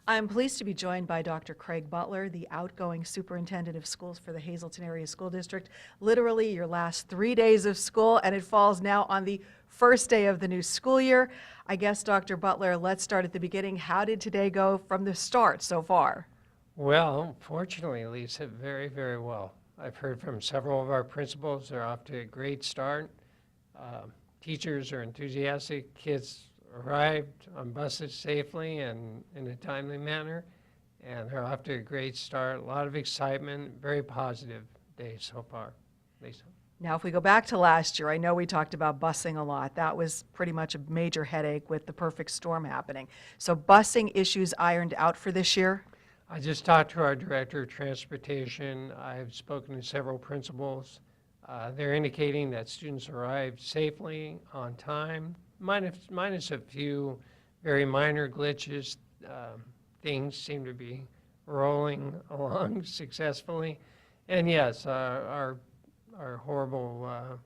I'm pleased to be joined by Dr. Craig Butler, the outgoing superintendent of schools for the Hazleton Area School District. Literally your last 3 days of school, and it falls now on the first day of the new school year. I guess, Dr. Butler, let's start at the beginning. How did today go from the start so far? Well, fortunately, Lisa, very, very well. I've heard from several of our principals. They're off to a great start. Teachers are enthusiastic. Kids arrived on buses safely and in a timely manner, and they're off to a great start. A lot of excitement, very positive day so far. Lisa. Now, if we go back to last year, I know we talked about busing a lot. That was pretty much a major headache with the perfect storm happening. So busing issues ironed out for this year? I just talked to our director of transportation. I've spoken to several principals. They're indicating that students arrived safely, on time, minus a few very minor glitches. Things seem to be rolling along successfully. And yes, our horrible,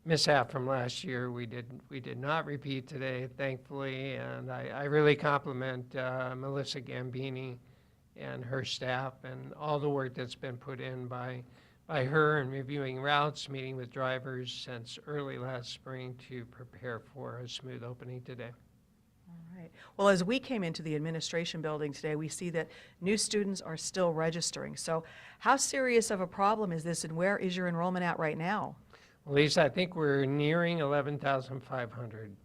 mishap from last year, we did not repeat today, thankfully, and I really compliment Melissa Gambini and her staff and all the work that's been put in by her in reviewing routes, meeting with drivers since early last spring to prepare for a smooth opening today. All right. Well, as we came into the administration building today, we see that new students are still registering. So how serious of a problem is this, and where is your enrollment at right now? Well, Lisa, I think we're nearing 11,500,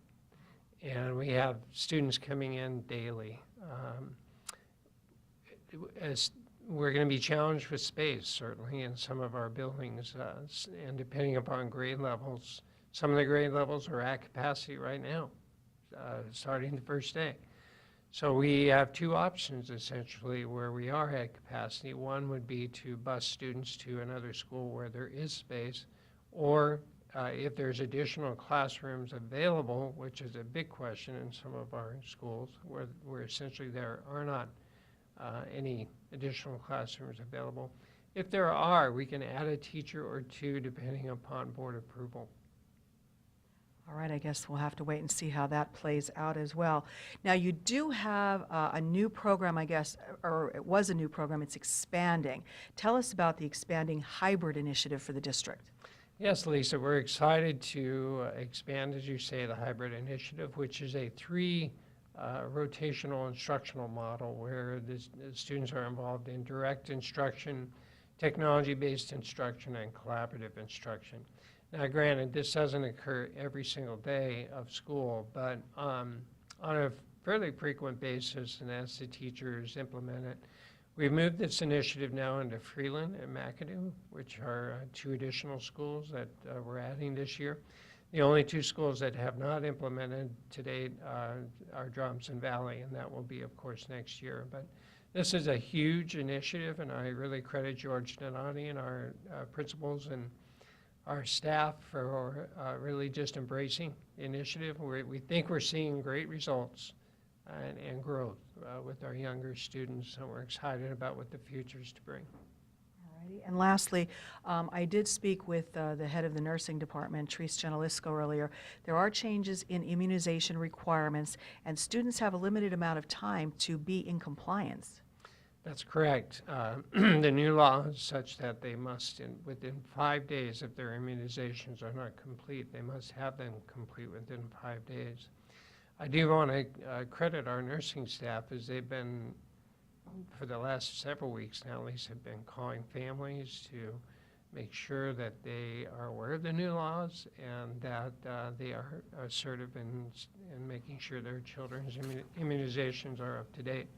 and we have students coming in daily. As we're going to be challenged with space, certainly, in some of our buildings, and depending upon grade levels, some of the grade levels are at capacity right now, starting the first day. So we have two options, essentially, where we are at capacity. One would be to bus students to another school where there is space, or if there's additional classrooms available, which is a big question in some of our schools, where essentially there are not any additional classrooms available. If there are, we can add a teacher or two depending upon board approval. All right, I guess we'll have to wait and see how that plays out as well. Now, you do have a new program, I guess, or it was a new program. It's expanding. Tell us about the expanding hybrid initiative for the district. Yes, Lisa, we're excited to expand, as you say, the hybrid initiative, which is a rotational instructional model where the students are involved in direct instruction, technology-based instruction, and collaborative instruction. Now, granted, this doesn't occur every single day of school, but on a fairly frequent basis, and as the teachers implement it, we've moved this initiative now into Freeland and McAdoo, which are two additional schools that we're adding this year. The only two schools that have not implemented to date are Johnson Valley, and that will be, of course, next year. But this is a huge initiative, and I really credit George Donati and our principals and our staff for really just embracing the initiative. We think we're seeing great results and growth with our younger students, and we're excited about what the future's to bring. And lastly, I did speak with the head of the nursing department, Therese Genalisco, earlier. There are changes in immunization requirements, and students have a limited amount of time to be in compliance. That's correct. The new law is such that they must, within 5 days, if their immunizations are not complete, they must have them complete within 5 days. I do want to credit our nursing staff, as they've been, for the last several weeks now at least, have been calling families to make sure that they are aware of the new laws and that they are assertive in making sure their children's immunizations are up to date.